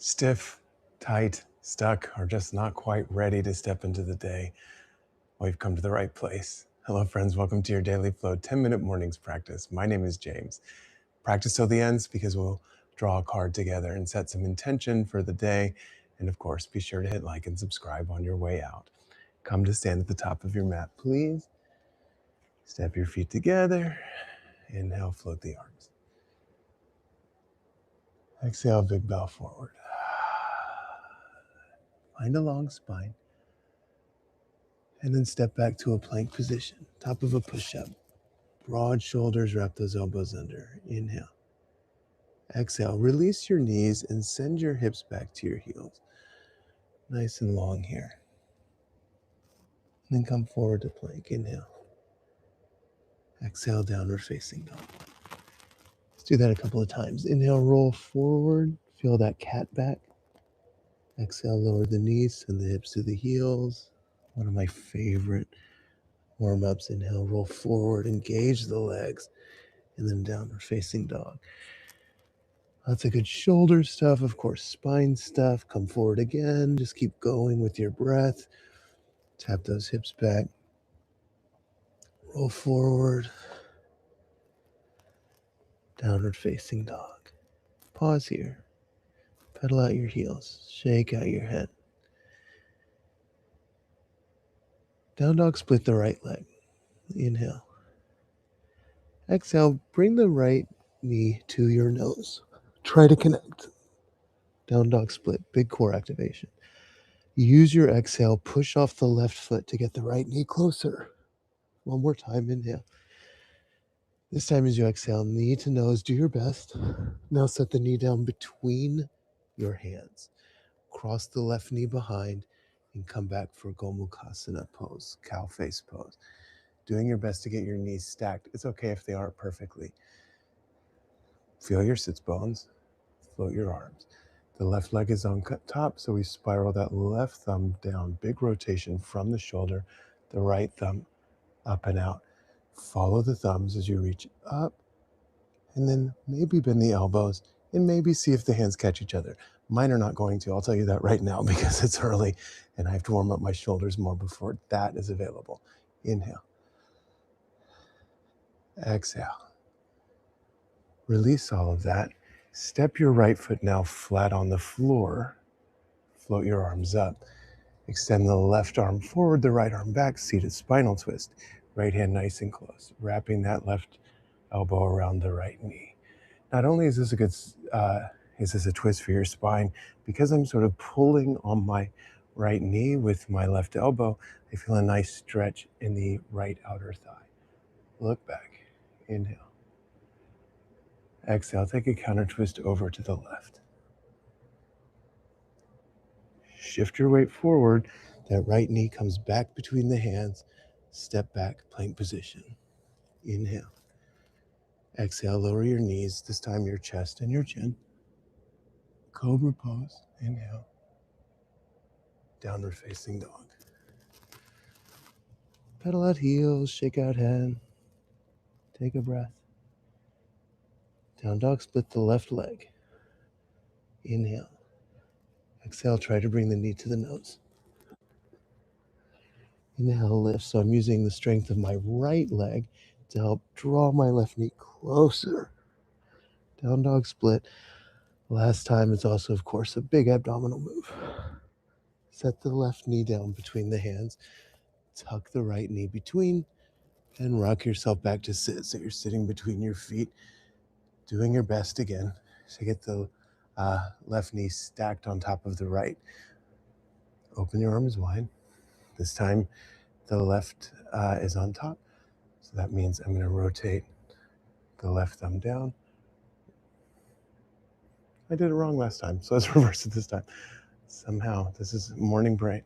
Stiff, tight, stuck, or just not quite ready to step into the day, well, you've come to the right place. Hello, friends. Welcome to your Daily Flow 10-minute mornings practice. My name is James. Practice till the ends because we'll draw a card together and set some intention for the day. And of course, be sure to hit like and subscribe on your way out. Come to stand at the top of your mat, please. Step your feet together. Inhale, float the arms. Exhale, big bow forward. Find a long spine. And then step back to a plank position, top of a push-up. Broad shoulders, wrap those elbows under. Inhale. Exhale, release your knees and send your hips back to your heels. Nice and long here. And then come forward to plank. Inhale. Exhale, downward facing dog. Let's do that a couple of times. Inhale, roll forward. Feel that cat back. Exhale, lower the knees, send the hips to the heels. One of my favorite warm-ups. Inhale, roll forward, engage the legs, and then downward facing dog. Lots of good shoulder stuff, of course, spine stuff. Come forward again. Just keep going with your breath. Tap those hips back. Roll forward. Downward facing dog. Pause here. Pedal out your heels. Shake out your head. Down dog, split the right leg. Inhale. Exhale, bring the right knee to your nose. Try to connect. Down dog split, big core activation. Use your exhale, push off the left foot to get the right knee closer. One more time, inhale. This time as you exhale, knee to nose, do your best. Now set the knee down between your hands. Cross the left knee behind and come back for Gomukhasana pose, cow face pose. Doing your best to get your knees stacked. It's okay if they aren't perfectly. Feel your sits bones, float your arms. The left leg is on top, so we spiral that left thumb down. Big rotation from the shoulder, the right thumb up and out. Follow the thumbs as you reach up, and then maybe bend the elbows, and maybe see if the hands catch each other. Mine are not going to. I'll tell you that right now because it's early, and I have to warm up my shoulders more before that is available. Inhale. Exhale. Release all of that. Step your right foot now flat on the floor. Float your arms up. Extend the left arm forward, the right arm back, seated spinal twist. Right hand nice and close, wrapping that left elbow around the right knee. Not only is this a twist for your spine, because I'm sort of pulling on my right knee with my left elbow, I feel a nice stretch in the right outer thigh. Look back, inhale. Exhale, take a counter twist over to the left. Shift your weight forward. That right knee comes back between the hands. Step back, plank position. Inhale. Exhale, lower your knees, this time your chest and your chin. Cobra pose. Inhale. Downward facing dog. Pedal out heels, shake out head. Take a breath. Down dog, split the left leg. Inhale. Exhale, try to bring the knee to the nose. Inhale, lift. So I'm using the strength of my right leg to help draw my left knee closer. Down dog split. Last time is also, of course, a big abdominal move. Set the left knee down between the hands. Tuck the right knee between and rock yourself back to sit. So you're sitting between your feet, doing your best again to get the left knee stacked on top of the right. Open your arms wide. This time the left is on top. So that means I'm going to rotate the left thumb down. I did it wrong last time, so let's reverse it this time. Somehow, this is morning brain.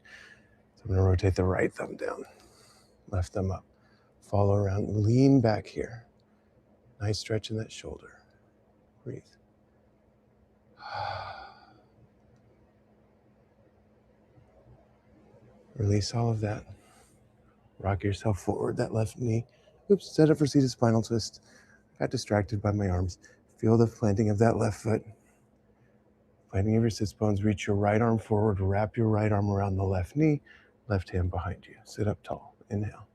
So I'm going to rotate the right thumb down, left thumb up. Follow around, lean back here. Nice stretch in that shoulder. Breathe. Release all of that. Rock yourself forward, that left knee. Oops, set up for seated spinal twist. Got distracted by my arms. Feel the planting of that left foot. Planting of your sits bones, reach your right arm forward, wrap your right arm around the left knee, left hand behind you. Sit up tall. Inhale.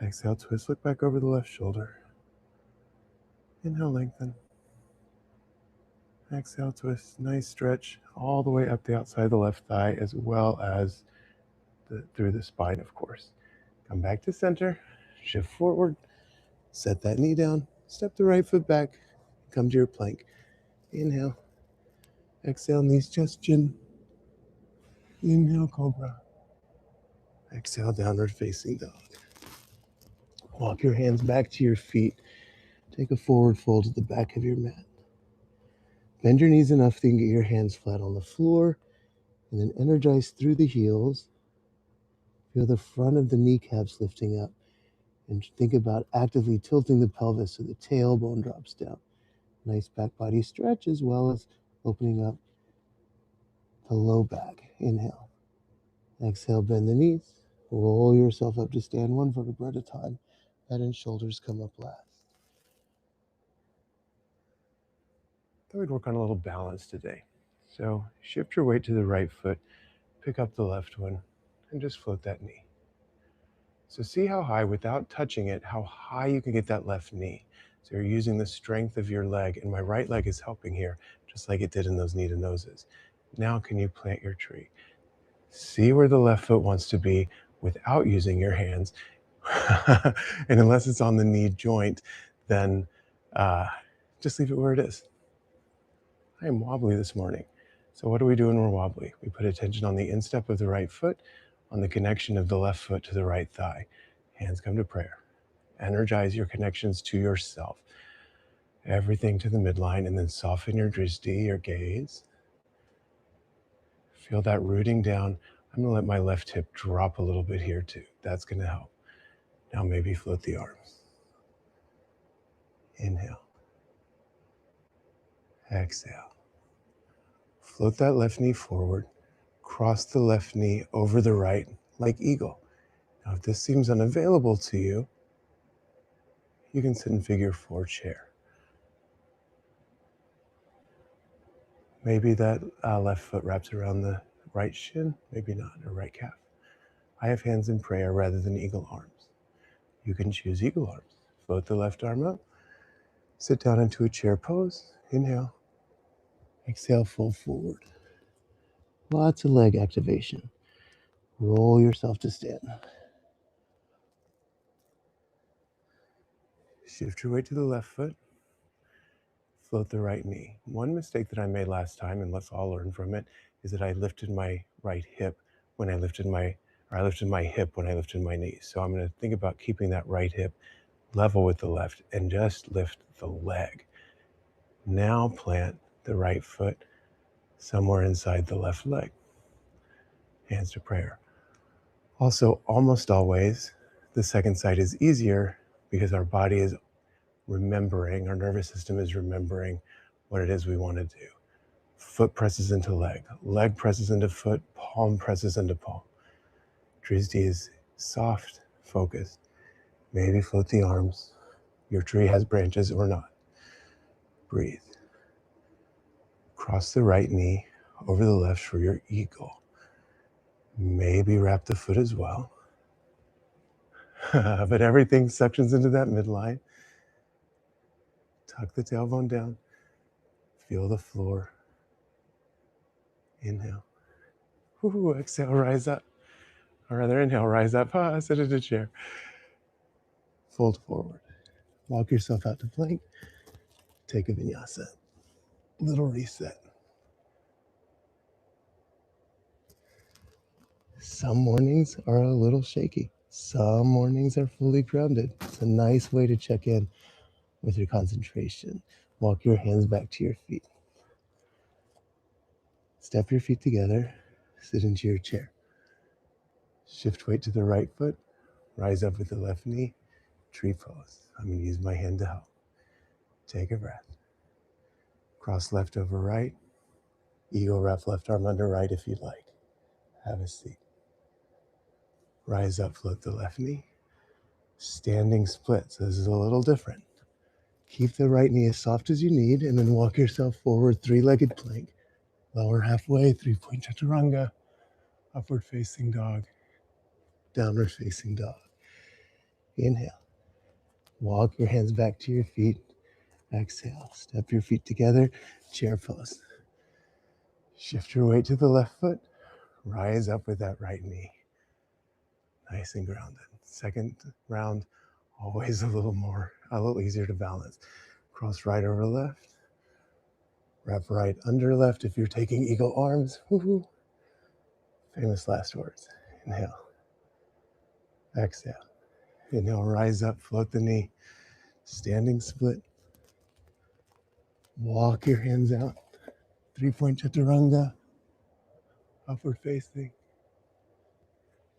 Exhale, twist, look back over the left shoulder. Inhale, lengthen. Exhale, twist, nice stretch all the way up the outside of the left thigh as well as through the spine, of course. Come back to center, shift forward, set that knee down, step the right foot back, come to your plank. Inhale. Exhale, knees, chest, chin. Inhale, cobra. Exhale, downward facing dog. Walk your hands back to your feet. Take a forward fold to the back of your mat. Bend your knees enough that you can get your hands flat on the floor, and then energize through the heels. Feel the front of the kneecaps lifting up, and think about actively tilting the pelvis so the tailbone drops down. Nice back body stretch as well as opening up the low back. Inhale. Exhale, bend the knees. Roll yourself up to stand one vertebra at a time. Head and shoulders come up last. Thought we'd work on a little balance today. So shift your weight to the right foot, pick up the left one, and just float that knee. So see how high, without touching it, how high you can get that left knee. So you're using the strength of your leg, and my right leg is helping here, just like it did in those knee to noses. Now can you plant your tree? See where the left foot wants to be without using your hands. And unless it's on the knee joint, then just leave it where it is. I am wobbly this morning. So what do we do when we're wobbly? We put attention on the instep of the right foot, on the connection of the left foot to the right thigh. Hands come to prayer. Energize your connections to yourself. Everything to the midline, and then soften your drishti, your gaze. Feel that rooting down. I'm going to let my left hip drop a little bit here too. That's going to help. Now maybe float the arms. Inhale. Exhale. Float that left knee forward. Cross the left knee over the right like eagle. Now if this seems unavailable to you, you can sit in figure 4 chair. Maybe that left foot wraps around the right shin, maybe not, or right calf. I have hands in prayer rather than eagle arms. You can choose eagle arms. Float the left arm up. Sit down into a chair pose. Inhale. Exhale, fold forward. Lots of leg activation. Roll yourself to stand. Shift your weight to the left foot. Float the right knee. One mistake that I made last time, and let's all learn from it, is that I lifted my right hip when I lifted my hip when I lifted my knee. So I'm going to think about keeping that right hip level with the left and just lift the leg. Now plant the right foot somewhere inside the left leg. Hands to prayer. Also, almost always, the second side is easier because our body is remembering, our nervous system is remembering what it is we want to do. Foot presses into leg, leg presses into foot, palm presses into palm. Drishti is soft, focused. Maybe float the arms. Your tree has branches or not. Breathe. Cross the right knee over the left for your eagle. Maybe wrap the foot as well. But everything suctions into that midline. Tuck the tailbone down. Feel the floor. Inhale. Ooh, exhale, rise up. Or rather, inhale, rise up. Sit into chair. Fold forward. Walk yourself out to plank. Take a vinyasa. Little reset. Some mornings are a little shaky. Some mornings are fully grounded. It's a nice way to check in with your concentration. Walk your hands back to your feet. Step your feet together. Sit into your chair. Shift weight to the right foot. Rise up with the left knee. Tree pose. I'm going to use my hand to help. Take a breath. Cross left over right. Eagle wrap left arm under right if you'd like. Have a seat. Rise up, float the left knee. Standing split. So this is a little different. Keep the right knee as soft as you need and then walk yourself forward, 3-legged plank. Lower halfway, 3-point chaturanga, upward facing dog, downward facing dog. Inhale. Walk your hands back to your feet. Exhale. Step your feet together. Chair pose. Shift your weight to the left foot. Rise up with that right knee. Nice and grounded. Second round, always a little easier to balance. Cross right over left. Wrap right under left if you're taking eagle arms. Woo-hoo. Famous last words. Inhale. Exhale. Inhale, rise up, float the knee. Standing split. Walk your hands out. 3-point chaturanga. Upward facing.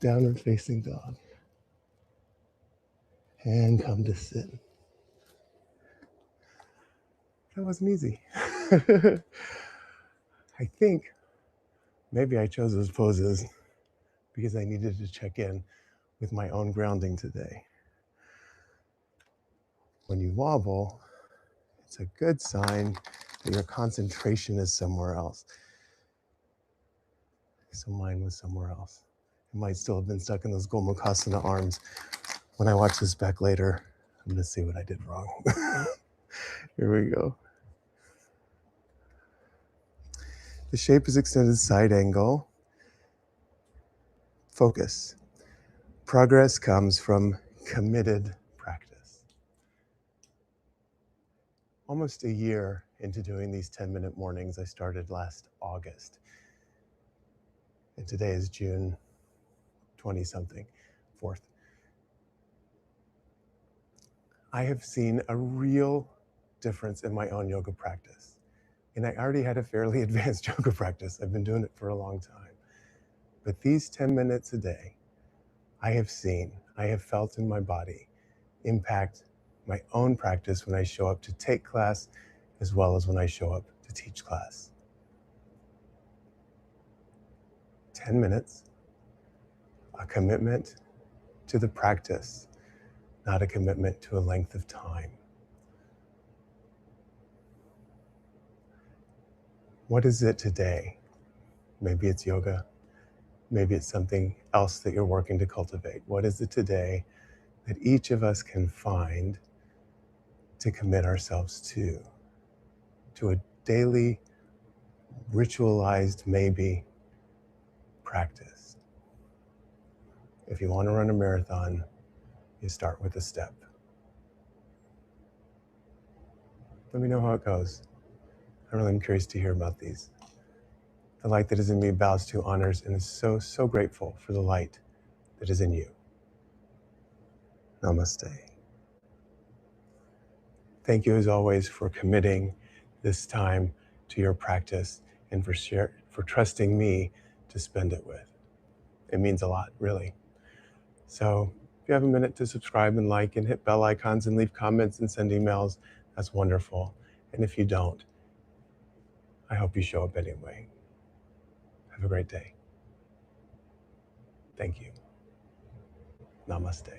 Downward facing dog. And come to sit. That wasn't easy. I think maybe I chose those poses because I needed to check in with my own grounding today. When you wobble, it's a good sign that your concentration is somewhere else. So mine was somewhere else. It might still have been stuck in those Gomukhasana arms. When I watch this back later, I'm gonna see what I did wrong. Here we go. The shape is extended side angle. Focus. Progress comes from committed practice. Almost a year into doing these 10-minute mornings, I started last August. And today is June 20-something, 4th. I have seen a real difference in my own yoga practice. And I already had a fairly advanced yoga practice. I've been doing it for a long time. But these 10 minutes a day, I have felt in my body impact my own practice when I show up to take class, as well as when I show up to teach class. 10 minutes, a commitment to the practice, not a commitment to a length of time. What is it today? Maybe it's yoga. Maybe it's something else that you're working to cultivate. What is it today that each of us can find to commit ourselves to a daily, ritualized, maybe, practice? If you want to run a marathon, you start with a step. Let me know how it goes. I really am curious to hear about these. The light that is in me bows to, honors, and is so grateful for the light that is in you. Namaste. Thank you as always for committing this time to your practice and for trusting me to spend it with. It means a lot, really. So if you have a minute to subscribe and like and hit bell icons and leave comments and send emails, that's wonderful. And if you don't, I hope you show up anyway. Have a great day. Thank you. Namaste.